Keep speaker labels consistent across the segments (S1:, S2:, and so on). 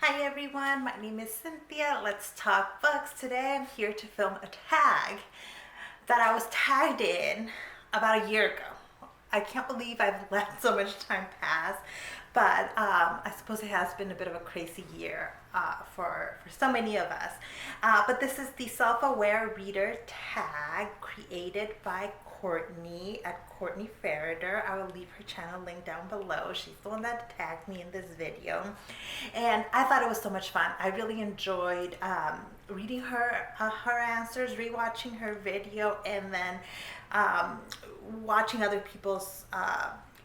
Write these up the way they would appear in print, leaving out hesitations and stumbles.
S1: Hi everyone, my name is Cynthia. Let's talk books. Today I'm here to film a tag that I was tagged in about a year ago. I can't believe I've let so much time pass, but I suppose it has been a bit of a crazy year for so many of us. But this is the self-aware reader tag created by Courtney at Courtney Farrader. I will leave her channel link down below. She's the one that tagged me in this video, and I thought it was so much fun. I really enjoyed reading her answers, rewatching her video, and then watching other people's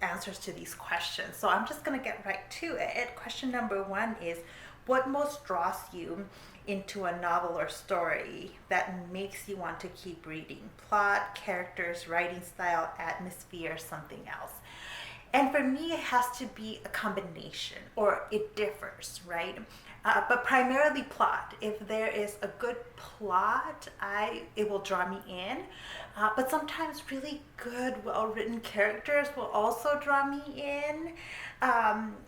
S1: answers to these questions. So I'm just gonna get right to it. Question number one is, what most draws you into a novel or story that makes you want to keep reading? Plot, characters, writing style, atmosphere, something else? And for me, it has to be a combination, or it differs, right? But primarily plot. If there is a good plot, it will draw me in. But sometimes really good, well-written characters will also draw me in.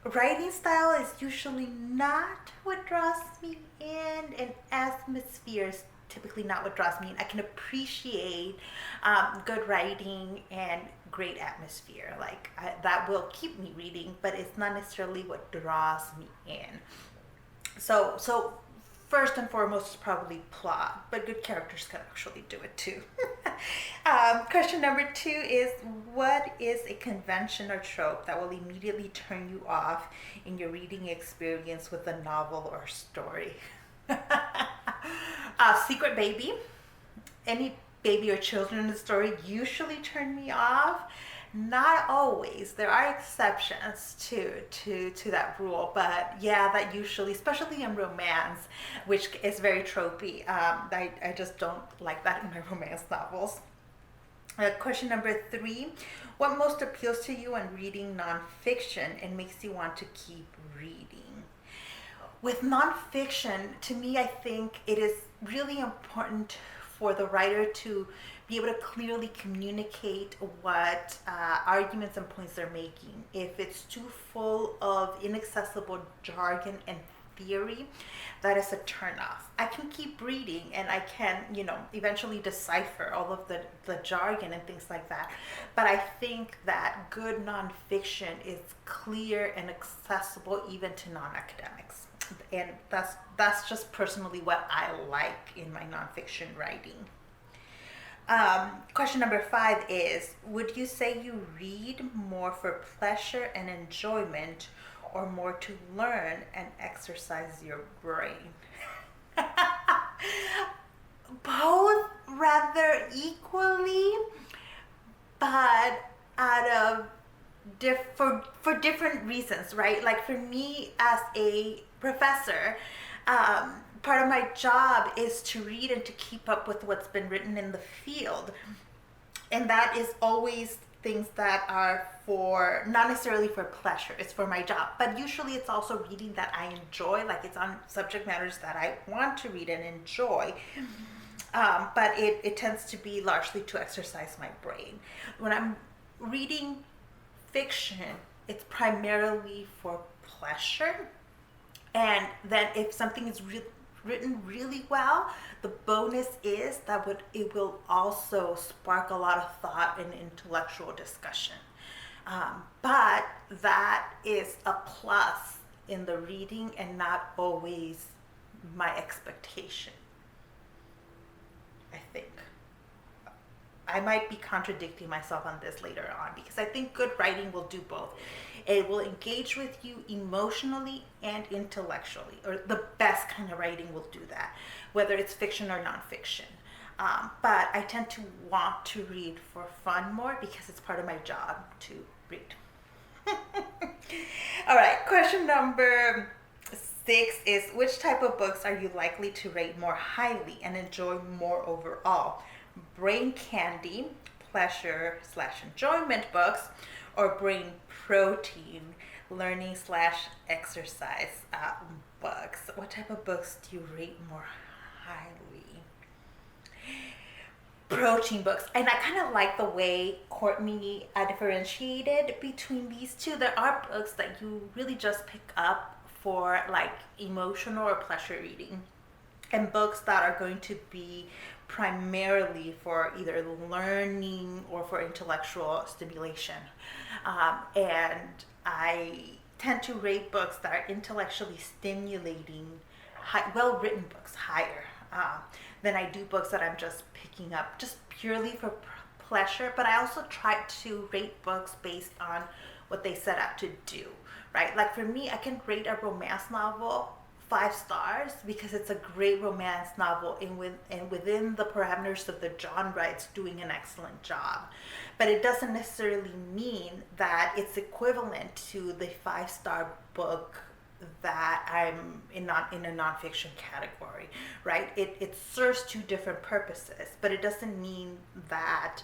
S1: Writing style is usually not what draws me in, and atmosphere is typically not what draws me in. I can appreciate good writing and great atmosphere. That will keep me reading, but it's not necessarily what draws me in. So first and foremost is probably plot, but good characters can actually do it too. Question number two is, what is a convention or trope that will immediately turn you off in your reading experience with a novel or story? Secret baby. Any baby or children in the story usually turn me off. Not always. There are exceptions to that rule, but yeah, that usually, especially in romance, which is very tropey. I just don't like that in my romance novels. Question number three, what most appeals to you when reading nonfiction and makes you want to keep reading? With nonfiction, to me, I think it is really important for the writer to be able to clearly communicate what arguments and points they're making. If it's too full of inaccessible jargon and theory, that is a turnoff. I can keep reading and I can, eventually decipher all of the jargon and things like that. But I think that good nonfiction is clear and accessible even to non-academics. And that's just personally what I like in my nonfiction writing. Question number five is, would you say you read more for pleasure and enjoyment, or more to learn and exercise your brain? Both rather equally, but out of for different reasons, right? Like for me as a professor, part of my job is to read and to keep up with what's been written in the field. And that is always things that are for, not necessarily for pleasure, it's for my job. But usually it's also reading that I enjoy, like it's on subject matters that I want to read and enjoy. But it tends to be largely to exercise my brain. When I'm reading fiction, it's primarily for pleasure. And then if something is written really well, the bonus is that it will also spark a lot of thought and intellectual discussion. But that is a plus in the reading and not always my expectation, I think. I might be contradicting myself on this later on, because I think good writing will do both. It will engage with you emotionally and intellectually, or the best kind of writing will do that, whether it's fiction or nonfiction. But I tend to want to read for fun more because it's part of my job to read. All right, question number 6 is, which type of books are you likely to rate more highly and enjoy more overall? Brain candy, pleasure/enjoyment books, or brain protein, learning/exercise books? What type of books do you rate more highly? Protein books. And I kind of like the way Courtney differentiated between these two. There are books that you really just pick up for like emotional or pleasure reading, and books that are going to be primarily for either learning or for intellectual stimulation. And I tend to rate books that are intellectually stimulating, well written books higher than I do books that I'm just picking up just purely for pleasure. But I also try to rate books based on what they set out to do, right? Like for me, I can rate a romance novel 5 stars because it's a great romance novel, and within the parameters of the genre, it's doing an excellent job. But it doesn't necessarily mean that it's equivalent to the 5-star book that I'm in, not in a nonfiction category, right? It serves 2 different purposes, but it doesn't mean that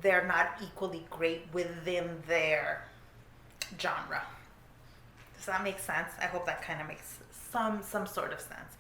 S1: they're not equally great within their genre. Does that make sense? I hope that kind of makes some sort of sense.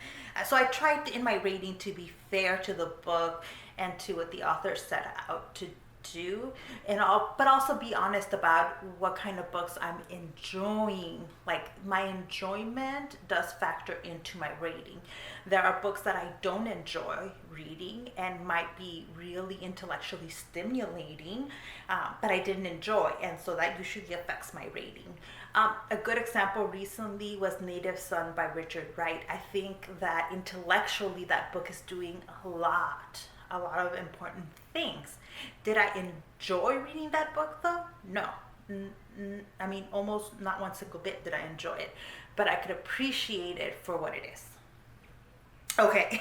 S1: So I tried in my rating to be fair to the book and to what the author set out to do, but also be honest about what kind of books I'm enjoying. Like my enjoyment does factor into my rating. There are books that I don't enjoy reading and might be really intellectually stimulating, but I didn't enjoy, and so that usually affects my rating. A good example recently was Native Son by Richard Wright. I think that intellectually that book is doing a lot of important things. Did I enjoy reading that book though? No. I mean, almost not one single bit did I enjoy it, but I could appreciate it for what it is. Okay,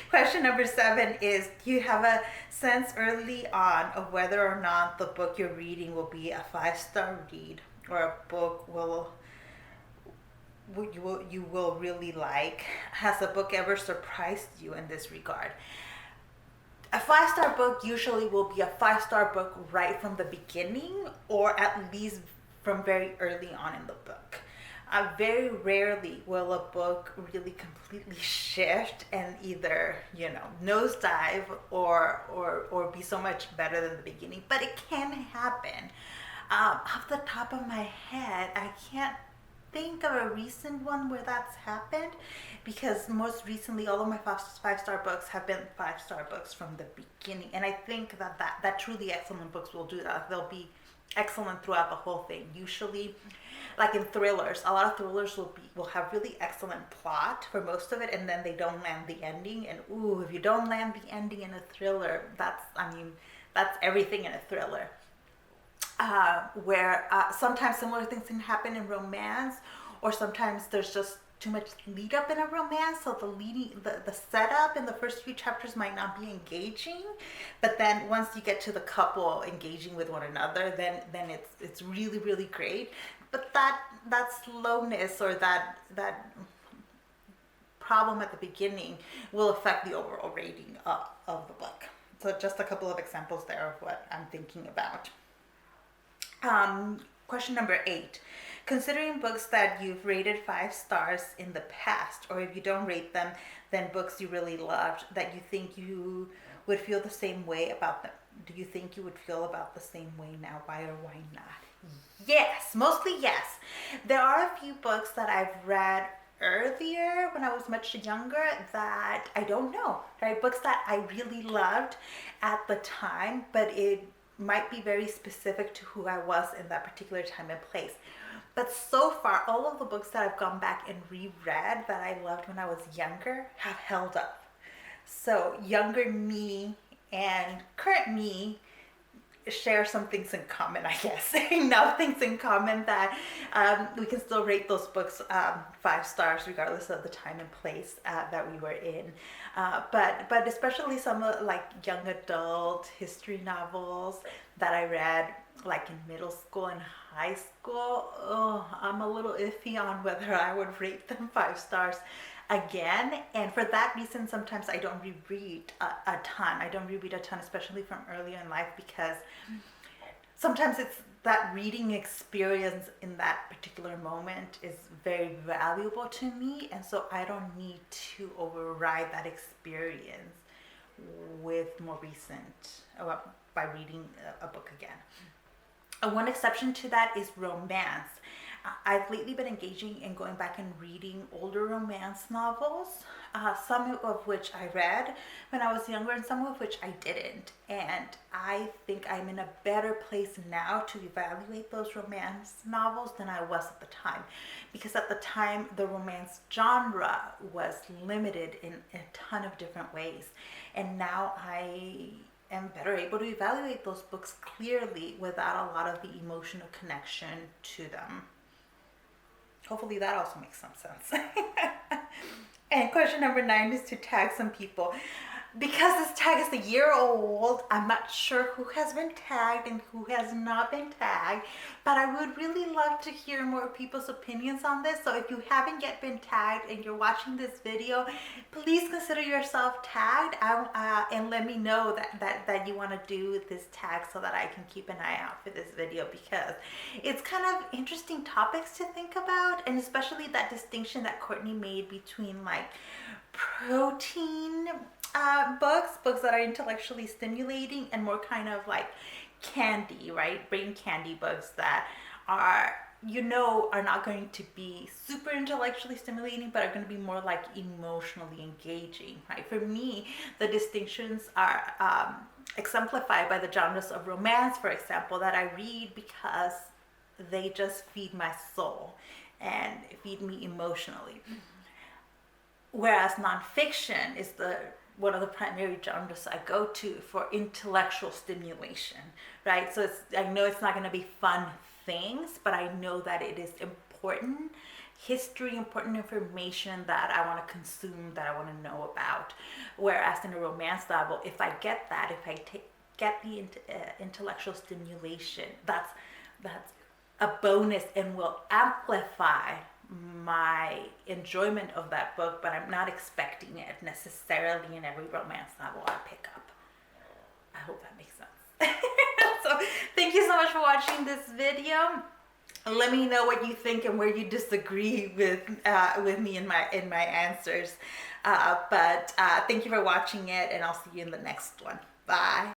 S1: question number 7 is, do you have a sense early on of whether or not the book you're reading will be a 5-star read, or a book you will really like? Has a book ever surprised you in this regard? A 5-star book usually will be a 5-star book right from the beginning, or at least from very early on in the book. Very rarely will a book really completely shift and either, nosedive or be so much better than the beginning, but it can happen. Off the top of my head, I can't think of a recent one where that's happened, because most recently all of my 5-star books have been 5-star books from the beginning, and I think that truly excellent books will do that. They'll be excellent throughout the whole thing. Usually, like in thrillers, a lot of thrillers will have really excellent plot for most of it, and then they don't land the ending. And if you don't land the ending in a thriller, that's everything in a thriller. Where sometimes similar things can happen in romance, or sometimes there's just too much lead up in a romance, so the setup in the first few chapters might not be engaging, but then once you get to the couple engaging with one another, then it's really, really great. But that slowness or that problem at the beginning will affect the overall rating of the book. So just a couple of examples there of what I'm thinking about. Question number 8. Considering books that you've rated 5 stars in the past, or if you don't rate them, then books you really loved that you think you would feel the same way about them. Do you think you would feel about the same way now? Why or why not? Yes, mostly yes. There are a few books that I've read earlier when I was much younger that I don't know, right? Books that I really loved at the time, but it might be very specific to who I was in that particular time and place. But so far, all of the books that I've gone back and reread that I loved when I was younger have held up. So younger me and current me share some things in common, I guess. Enough things in common that we can still rate those books 5 stars regardless of the time and place that we were in. But especially some like young adult history novels that I read like in middle school and high school, I'm a little iffy on whether I would rate them 5 stars again. And for that reason, sometimes I don't reread a ton. I don't reread a ton, especially from earlier in life, because sometimes it's that reading experience in that particular moment is very valuable to me, and so I don't need to override that experience with more recent, by reading a book again. One exception to that is romance. I've lately been engaging in going back and reading older romance novels, some of which I read when I was younger and some of which I didn't. And I think I'm in a better place now to evaluate those romance novels than I was at the time. Because at the time, the romance genre was limited in a ton of different ways. And now I am better able to evaluate those books clearly without a lot of the emotional connection to them. Hopefully that also makes some sense. And question number 9 is to tag some people. Because this tag is a year old, I'm not sure who has been tagged and who has not been tagged, but I would really love to hear more people's opinions on this. So if you haven't yet been tagged and you're watching this video, please consider yourself tagged and let me know that you want to do this tag so that I can keep an eye out for this video, because it's kind of interesting topics to think about, and especially that distinction that Courtney made between like protein books that are intellectually stimulating and more kind of like candy, right? Brain candy books that are, are not going to be super intellectually stimulating, but are going to be more like emotionally engaging, right? For me, the distinctions are exemplified by the genres of romance, for example, that I read because they just feed my soul and feed me emotionally. Whereas nonfiction is one of the primary genres I go to for intellectual stimulation, right? So I know it's not going to be fun things, but I know that it is important history, important information that I want to consume, that I want to know about. Whereas in a romance novel, if I get that, if I get the intellectual stimulation, that's a bonus and will amplify my enjoyment of that book, but I'm not expecting it necessarily in every romance novel I pick up. I hope that makes sense. So thank you so much for watching this video. Let me know what you think and where you disagree with me in my answers. But thank you for watching it, and I'll see you in the next one. Bye.